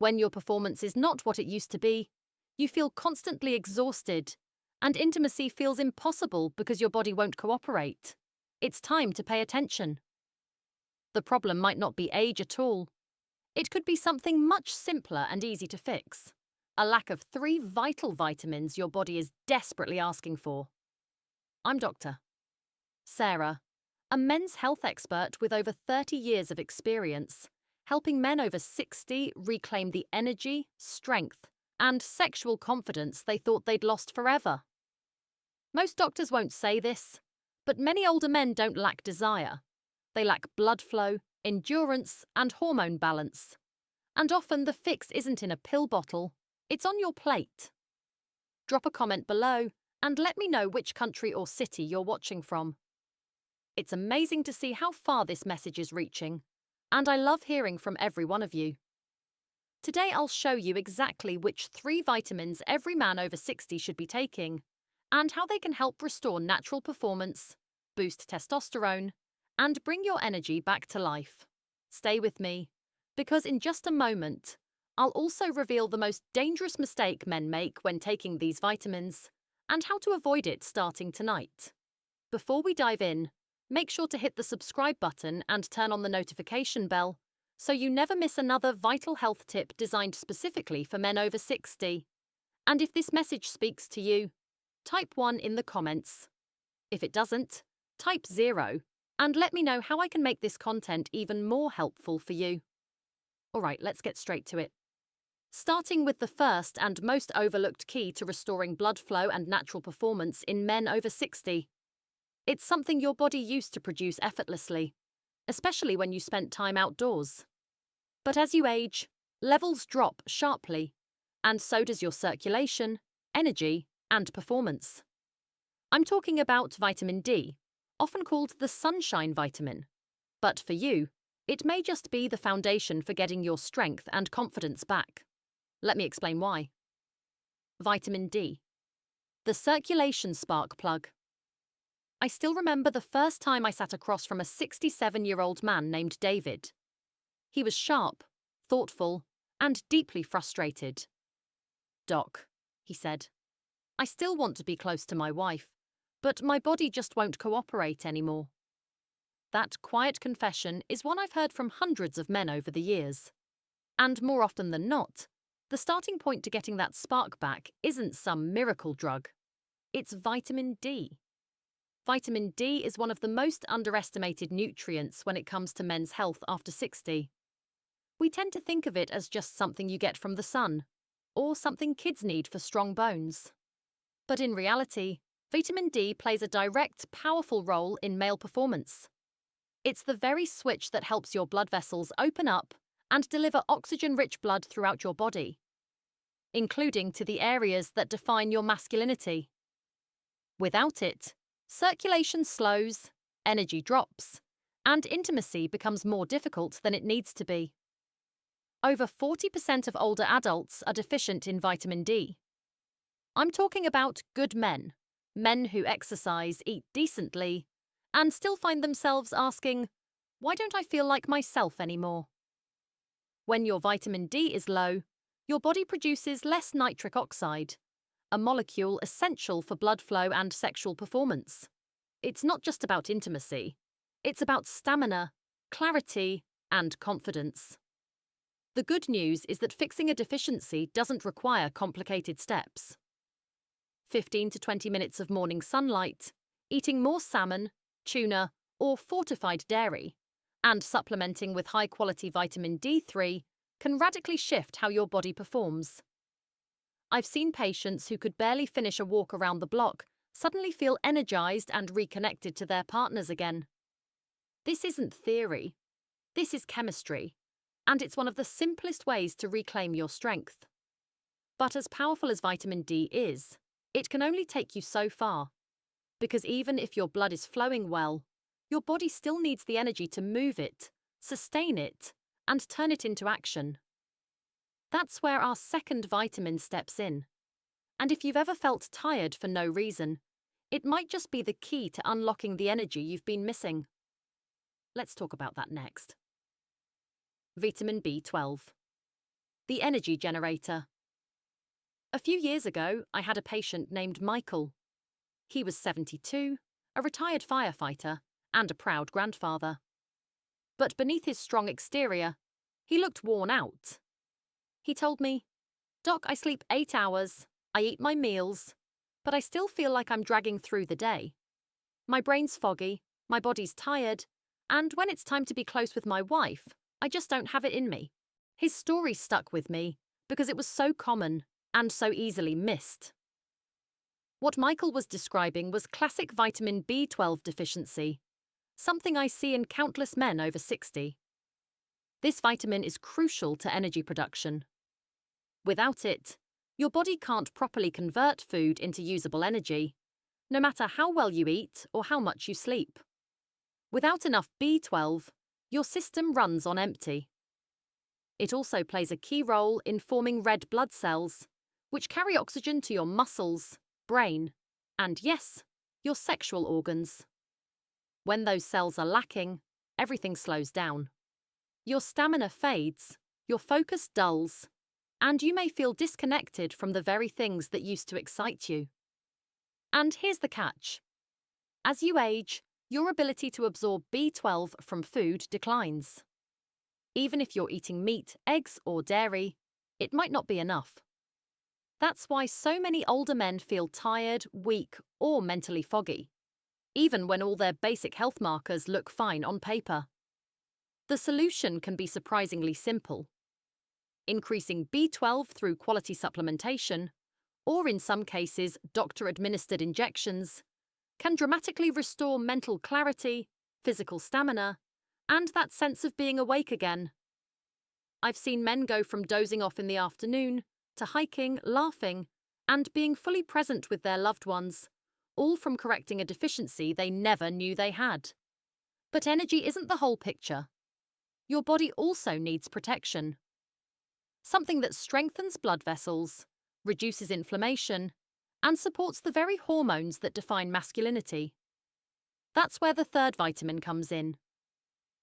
When your performance is not what it used to be, you feel constantly exhausted, and intimacy feels impossible because your body won't cooperate. It's time to pay attention. The problem might not be age at all. It could be something much simpler and easy to fix. A lack of three vital vitamins your body is desperately asking for. I'm Dr. Sarah, a men's health expert with over 30 years of experience, helping men over 60 reclaim the energy, strength, and sexual confidence they thought they'd lost forever. Most doctors won't say this, but many older men don't lack desire. They lack blood flow, endurance, and hormone balance. And often the fix isn't in a pill bottle, it's on your plate. Drop a comment below and let me know which country or city you're watching from. It's amazing to see how far this message is reaching, and I love hearing from every one of you. Today I'll show you exactly which 3 vitamins every man over 60 should be taking, and how they can help restore natural performance, boost testosterone, and bring your energy back to life. Stay with me, because in just a moment, I'll also reveal the most dangerous mistake men make when taking these vitamins, and how to avoid it starting tonight. Before we dive in, make sure to hit the subscribe button and turn on the notification bell so you never miss another vital health tip designed specifically for men over 60. And if this message speaks to you, type 1 in the comments. If it doesn't, type 0 and let me know how I can make this content even more helpful for you. Alright, let's get straight to it. Starting with the first and most overlooked key to restoring blood flow and natural performance in men over 60. It's something your body used to produce effortlessly, especially when you spent time outdoors. But as you age, levels drop sharply, and so does your circulation, energy, and performance. I'm talking about vitamin D, often called the sunshine vitamin. But for you, it may just be the foundation for getting your strength and confidence back. Let me explain why. Vitamin D, the circulation spark plug. I still remember the first time I sat across from a 67-year-old man named David. He was sharp, thoughtful, and deeply frustrated. "Doc," he said, "I still want to be close to my wife, but my body just won't cooperate anymore." That quiet confession is one I've heard from hundreds of men over the years. And more often than not, the starting point to getting that spark back isn't some miracle drug. It's vitamin D. Vitamin D is one of the most underestimated nutrients when it comes to men's health after 60. We tend to think of it as just something you get from the sun, or something kids need for strong bones. But in reality, vitamin D plays a direct, powerful role in male performance. It's the very switch that helps your blood vessels open up and deliver oxygen-rich blood throughout your body, including to the areas that define your masculinity. Without it, circulation slows, energy drops, and intimacy becomes more difficult than it needs to be. Over 40% of older adults are deficient in vitamin D. I'm talking about good men, men who exercise, eat decently, and still find themselves asking, "Why don't I feel like myself anymore?" When your vitamin D is low, your body produces less nitric oxide, a molecule essential for blood flow and sexual performance. It's not just about intimacy, it's about stamina, clarity, and confidence. The good news is that fixing a deficiency doesn't require complicated steps. 15 to 20 minutes of morning sunlight, eating more salmon, tuna, or fortified dairy, and supplementing with high-quality vitamin D3 can radically shift how your body performs. I've seen patients who could barely finish a walk around the block suddenly feel energized and reconnected to their partners again. This isn't theory. This is chemistry, and it's one of the simplest ways to reclaim your strength. But as powerful as vitamin D is, it can only take you so far, because even if your blood is flowing well, your body still needs the energy to move it, sustain it, and turn it into action. That's where our second vitamin steps in. And if you've ever felt tired for no reason, it might just be the key to unlocking the energy you've been missing. Let's talk about that next. Vitamin B12. the energy generator. A few years ago, I had a patient named Michael. He was 72, a retired firefighter, and a proud grandfather. But beneath his strong exterior, he looked worn out. He told me, "Doc, I sleep 8 hours, I eat my meals, but I still feel like I'm dragging through the day. My brain's foggy, my body's tired, and when it's time to be close with my wife, I just don't have it in me." His story stuck with me because it was so common and so easily missed. What Michael was describing was classic vitamin B12 deficiency, something I see in countless men over 60. This vitamin is crucial to energy production. Without it, your body can't properly convert food into usable energy, no matter how well you eat or how much you sleep. Without enough B12, your system runs on empty. It also plays a key role in forming red blood cells, which carry oxygen to your muscles, brain, and yes, your sexual organs. When those cells are lacking, everything slows down. Your stamina fades, your focus dulls, and you may feel disconnected from the very things that used to excite you. And here's the catch. As you age, your ability to absorb B12 from food declines. Even if you're eating meat, eggs, or dairy, it might not be enough. That's why so many older men feel tired, weak, or mentally foggy, even when all their basic health markers look fine on paper. The solution can be surprisingly simple. Increasing B12 through quality supplementation, or in some cases, doctor-administered injections, can dramatically restore mental clarity, physical stamina, and that sense of being awake again. I've seen men go from dozing off in the afternoon to hiking, laughing, and being fully present with their loved ones, all from correcting a deficiency they never knew they had. But energy isn't the whole picture. Your body also needs protection. Something that strengthens blood vessels, reduces inflammation, and supports the very hormones that define masculinity. That's where the third vitamin comes in.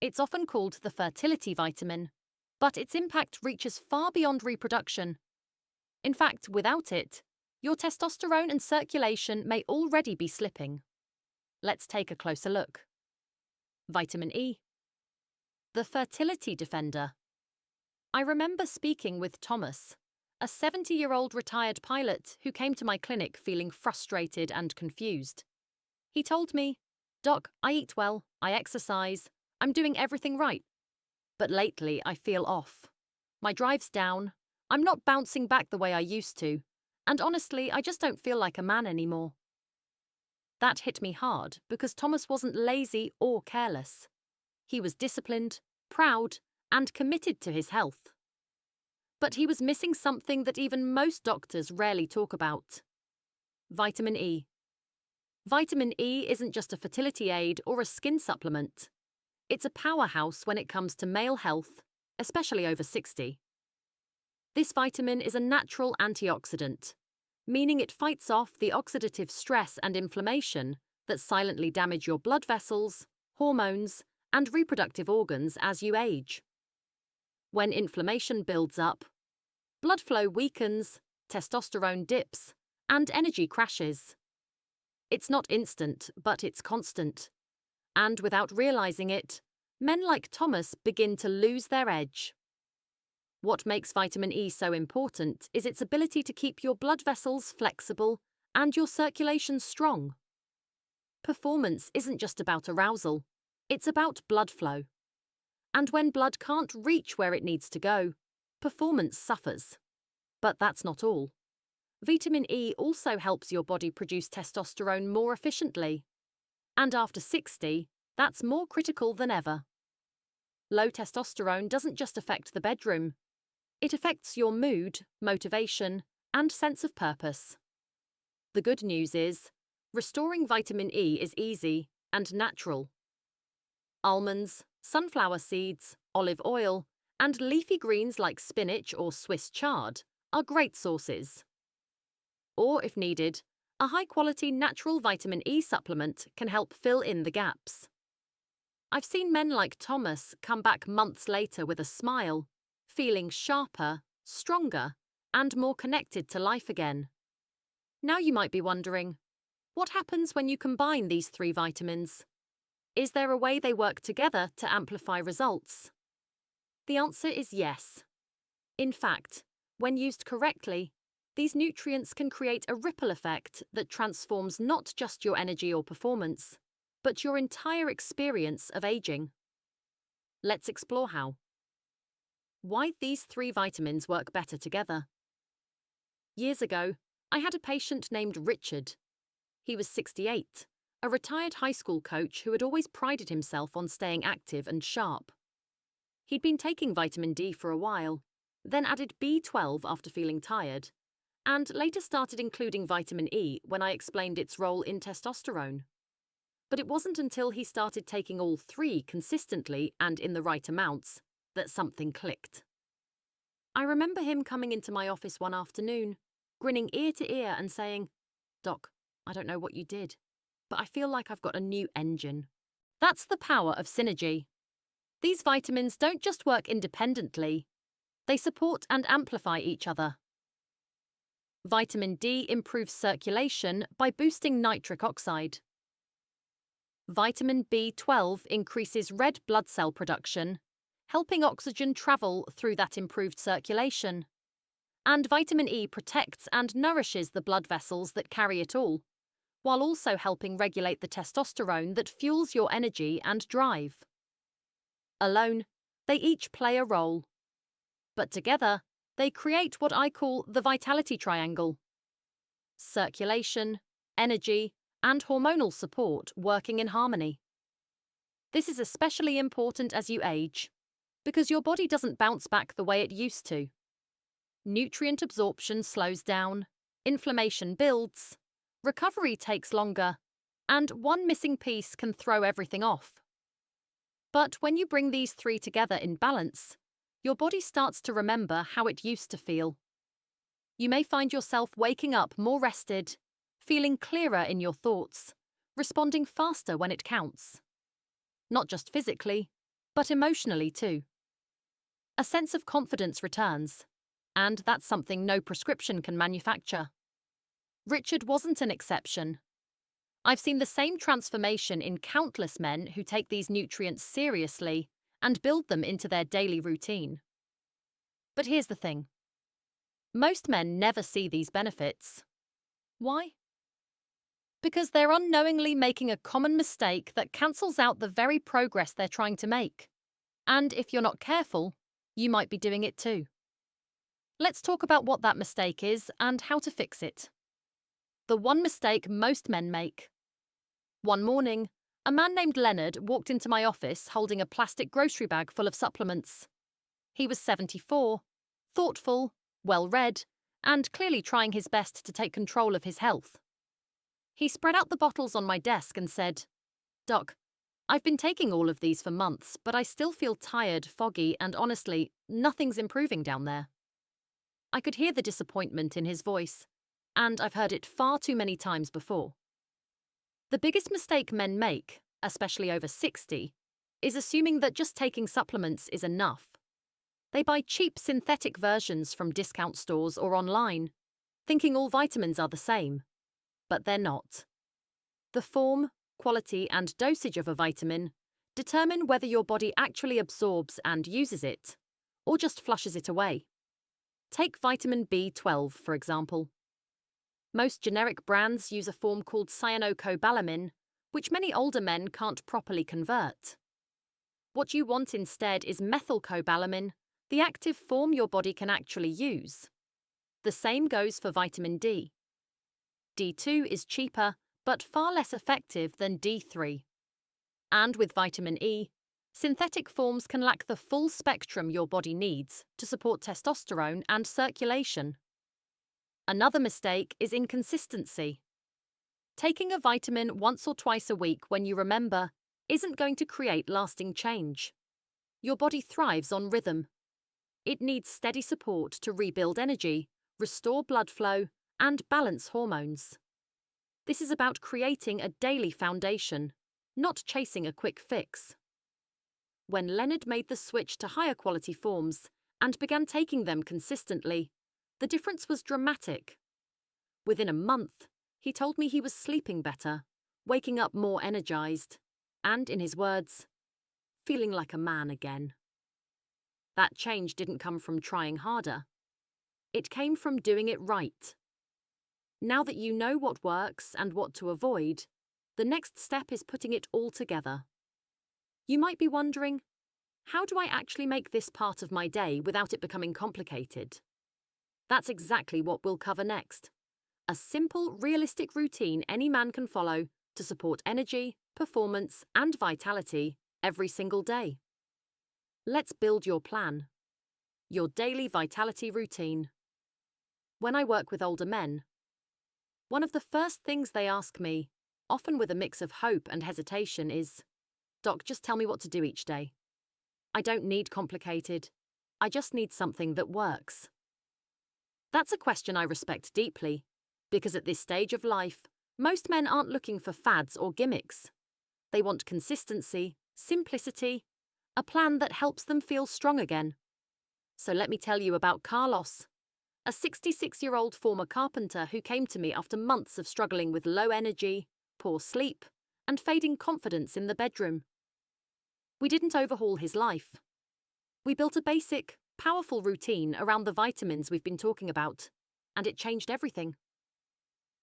It's often called the fertility vitamin, but its impact reaches far beyond reproduction. In fact, without it, your testosterone and circulation may already be slipping. Let's take a closer look. Vitamin E. The fertility defender. I remember speaking with Thomas, a 70-year-old retired pilot who came to my clinic feeling frustrated and confused. He told me, "Doc, I eat well, I exercise, I'm doing everything right. But lately I feel off. My drive's down, I'm not bouncing back the way I used to, and honestly, I just don't feel like a man anymore." That hit me hard because Thomas wasn't lazy or careless. He was disciplined, proud, and committed to his health. But he was missing something that even most doctors rarely talk about. Vitamin E. Vitamin E isn't just a fertility aid or a skin supplement. It's a powerhouse when it comes to male health, especially over 60. This vitamin is a natural antioxidant, meaning it fights off the oxidative stress and inflammation that silently damage your blood vessels, hormones, and reproductive organs as you age. When inflammation builds up, blood flow weakens, testosterone dips, and energy crashes. It's not instant, but it's constant. And without realizing it, men like Thomas begin to lose their edge. What makes vitamin E so important is its ability to keep your blood vessels flexible and your circulation strong. Performance isn't just about arousal, it's about blood flow. And when blood can't reach where it needs to go, performance suffers. But that's not all. Vitamin E also helps your body produce testosterone more efficiently. And after 60, that's more critical than ever. Low testosterone doesn't just affect the bedroom. It affects your mood, motivation, and sense of purpose. The good news is, restoring vitamin E is easy and natural. Almonds, sunflower seeds, olive oil, and leafy greens like spinach or Swiss chard are great sources. Or, if needed, a high-quality natural vitamin E supplement can help fill in the gaps. I've seen men like Thomas come back months later with a smile, feeling sharper, stronger, and more connected to life again. Now you might be wondering, what happens when you combine these 3 vitamins? Is there a way they work together to amplify results? The answer is yes. In fact, when used correctly, these nutrients can create a ripple effect that transforms not just your energy or performance, but your entire experience of aging. Let's explore how. Why these 3 vitamins work better together. Years ago, I had a patient named Richard. He was 68, a retired high school coach who had always prided himself on staying active and sharp. He'd been taking vitamin D for a while, then added B12 after feeling tired, and later started including vitamin E when I explained its role in testosterone. But it wasn't until he started taking all 3 consistently and in the right amounts that something clicked. I remember him coming into my office one afternoon, grinning ear to ear and saying, "Doc, I don't know what you did, but I feel like I've got a new engine." That's the power of synergy. These vitamins don't just work independently, they support and amplify each other. Vitamin D improves circulation by boosting nitric oxide. Vitamin B12 increases red blood cell production, helping oxygen travel through that improved circulation. And vitamin E protects and nourishes the blood vessels that carry it all, while also helping regulate the testosterone that fuels your energy and drive. Alone, they each play a role. But together, they create what I call the vitality triangle. Circulation, energy, and hormonal support working in harmony. This is especially important as you age, because your body doesn't bounce back the way it used to. Nutrient absorption slows down, inflammation builds, recovery takes longer, and one missing piece can throw everything off. But when you bring these 3 together in balance, your body starts to remember how it used to feel. You may find yourself waking up more rested, feeling clearer in your thoughts, responding faster when it counts. Not just physically, but emotionally too. A sense of confidence returns, and that's something no prescription can manufacture. Richard wasn't an exception. I've seen the same transformation in countless men who take these nutrients seriously and build them into their daily routine. But here's the thing. Most men never see these benefits. Why? Because they're unknowingly making a common mistake that cancels out the very progress they're trying to make. And if you're not careful, you might be doing it too. Let's talk about what that mistake is and how to fix it. The one mistake most men make. One morning, a man named Leonard walked into my office holding a plastic grocery bag full of supplements. He was 74, thoughtful, well-read, and clearly trying his best to take control of his health. He spread out the bottles on my desk and said, "Doc, I've been taking all of these for months, but I still feel tired, foggy, and honestly, nothing's improving down there." I could hear the disappointment in his voice, and I've heard it far too many times before. The biggest mistake men make, especially over 60, is assuming that just taking supplements is enough. They buy cheap synthetic versions from discount stores or online, thinking all vitamins are the same. But they're not. The form, quality, and dosage of a vitamin determine whether your body actually absorbs and uses it, or just flushes it away. Take vitamin B12, for example. Most generic brands use a form called cyanocobalamin, which many older men can't properly convert. What you want instead is methylcobalamin, the active form your body can actually use. The same goes for vitamin D. D2 is cheaper, but far less effective than D3. And with vitamin E, synthetic forms can lack the full spectrum your body needs to support testosterone and circulation. Another mistake is inconsistency. Taking a vitamin once or twice a week when you remember isn't going to create lasting change. Your body thrives on rhythm. It needs steady support to rebuild energy, restore blood flow, and balance hormones. This is about creating a daily foundation, not chasing a quick fix. When Leonard made the switch to higher quality forms and began taking them consistently, the difference was dramatic. Within a month, he told me he was sleeping better, waking up more energized, and, in his words, feeling like a man again. That change didn't come from trying harder. It came from doing it right. Now that you know what works and what to avoid, the next step is putting it all together. You might be wondering, how do I actually make this part of my day without it becoming complicated? That's exactly what we'll cover next. A simple, realistic routine any man can follow to support energy, performance, and vitality every single day. Let's build your plan. Your daily vitality routine. When I work with older men, one of the first things they ask me, often with a mix of hope and hesitation, is, "Doc, just tell me what to do each day. I don't need complicated. I just need something that works." That's a question I respect deeply, because at this stage of life, most men aren't looking for fads or gimmicks. They want consistency, simplicity, a plan that helps them feel strong again. So let me tell you about Carlos, a 66-year-old former carpenter who came to me after months of struggling with low energy, poor sleep, and fading confidence in the bedroom. We didn't overhaul his life. We built a basic, powerful routine around the vitamins we've been talking about, and it changed everything.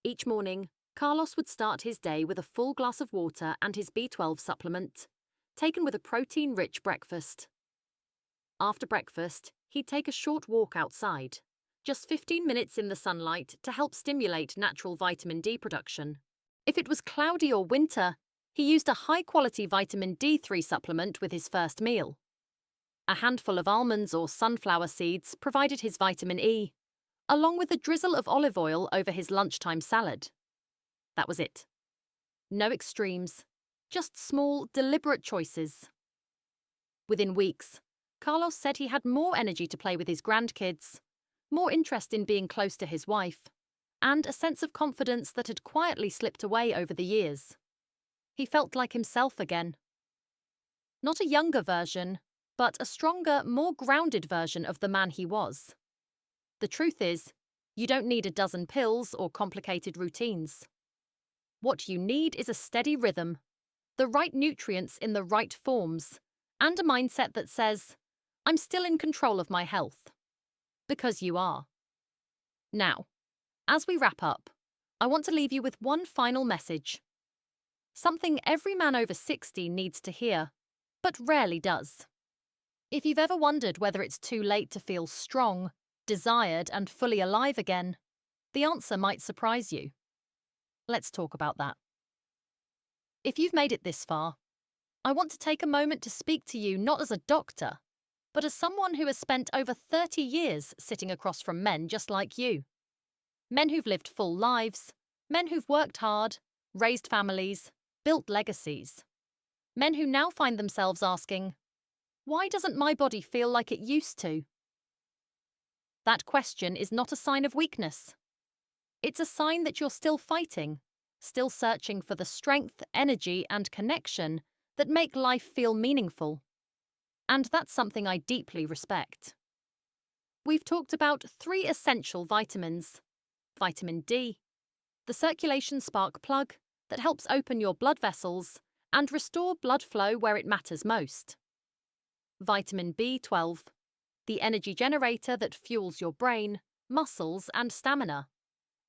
Each morning, Carlos would start his day with a full glass of water and his B12 supplement, taken with a protein-rich breakfast. After breakfast, he'd take a short walk outside, just 15 minutes in the sunlight to help stimulate natural vitamin D production. If it was cloudy or winter, he used a high-quality vitamin D3 supplement with his first meal. A handful of almonds or sunflower seeds provided his vitamin E, along with a drizzle of olive oil over his lunchtime salad. That was it. No extremes, just small, deliberate choices. Within weeks, Carlos said he had more energy to play with his grandkids, more interest in being close to his wife, and a sense of confidence that had quietly slipped away over the years. He felt like himself again. Not a younger version, but a stronger, more grounded version of the man he was. The truth is, you don't need a dozen pills or complicated routines. What you need is a steady rhythm, the right nutrients in the right forms, and a mindset that says, "I'm still in control of my health." Because you are. Now, as we wrap up, I want to leave you with one final message. Something every man over 60 needs to hear, but rarely does. If you've ever wondered whether it's too late to feel strong, desired, and fully alive again, the answer might surprise you. Let's talk about that. If you've made it this far, I want to take a moment to speak to you not as a doctor, but as someone who has spent over 30 years sitting across from men just like you. Men who've lived full lives, men who've worked hard, raised families, built legacies. Men who now find themselves asking, why doesn't my body feel like it used to? That question is not a sign of weakness. It's a sign that you're still fighting, still searching for the strength, energy, and connection that make life feel meaningful. And that's something I deeply respect. We've talked about 3 essential vitamins. Vitamin D, the circulation spark plug that helps open your blood vessels and restore blood flow where it matters most. Vitamin B12, the energy generator that fuels your brain, muscles, and stamina.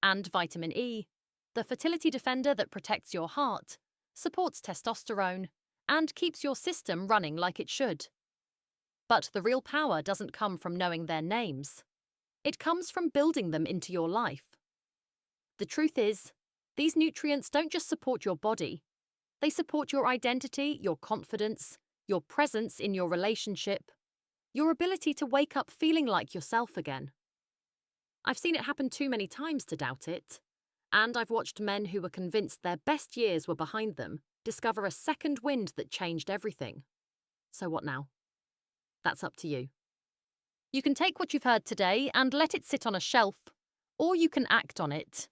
And vitamin E, the fertility defender that protects your heart, supports testosterone, and keeps your system running like it should. But the real power doesn't come from knowing their names. It comes from building them into your life. The truth is, these nutrients don't just support your body. They support your identity, your confidence, your presence in your relationship, your ability to wake up feeling like yourself again. I've seen it happen too many times to doubt it, and I've watched men who were convinced their best years were behind them discover a second wind that changed everything. So what now? That's up to you. You can take what you've heard today and let it sit on a shelf, or you can act on it.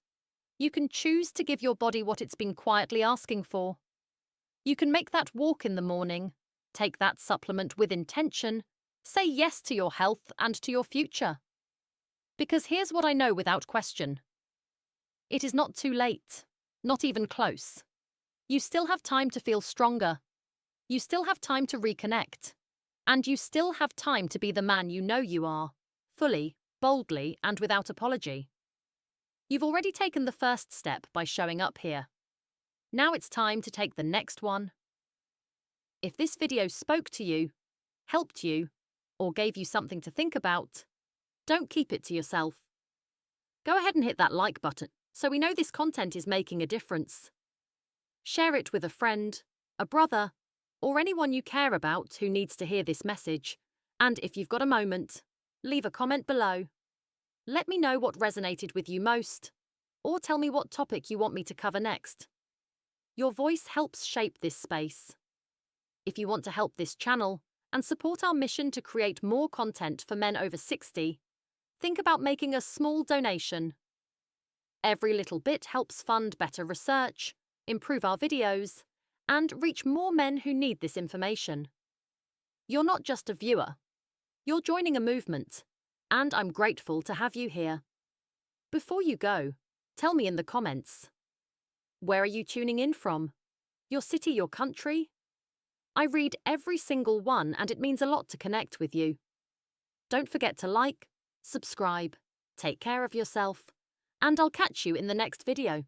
You can choose to give your body what it's been quietly asking for. You can make that walk in the morning, take that supplement with intention, Say yes to your health and to your future. Because here's what I know without question. It is not too late. Not even close. You still have time to feel stronger. You still have time to reconnect. And you still have time to be the man you know you are, fully, boldly, and without apology. You've already taken the first step by showing up here. Now it's time to take the next one. If this video spoke to you, helped you, or gave you something to think about, don't keep it to yourself. Go ahead and hit that like button so we know this content is making a difference. Share it with a friend, a brother, or anyone you care about who needs to hear this message. And if you've got a moment, leave a comment below. Let me know what resonated with you most, or tell me what topic you want me to cover next. Your voice helps shape this space. If you want to help this channel and support our mission to create more content for men over 60, think about making a small donation. Every little bit helps fund better research, improve our videos, and reach more men who need this information. You're not just a viewer. You're joining a movement, and I'm grateful to have you here. Before you go, tell me in the comments. Where are you tuning in from? Your city, your country? I read every single one, and it means a lot to connect with you. Don't forget to like, subscribe, take care of yourself, and I'll catch you in the next video.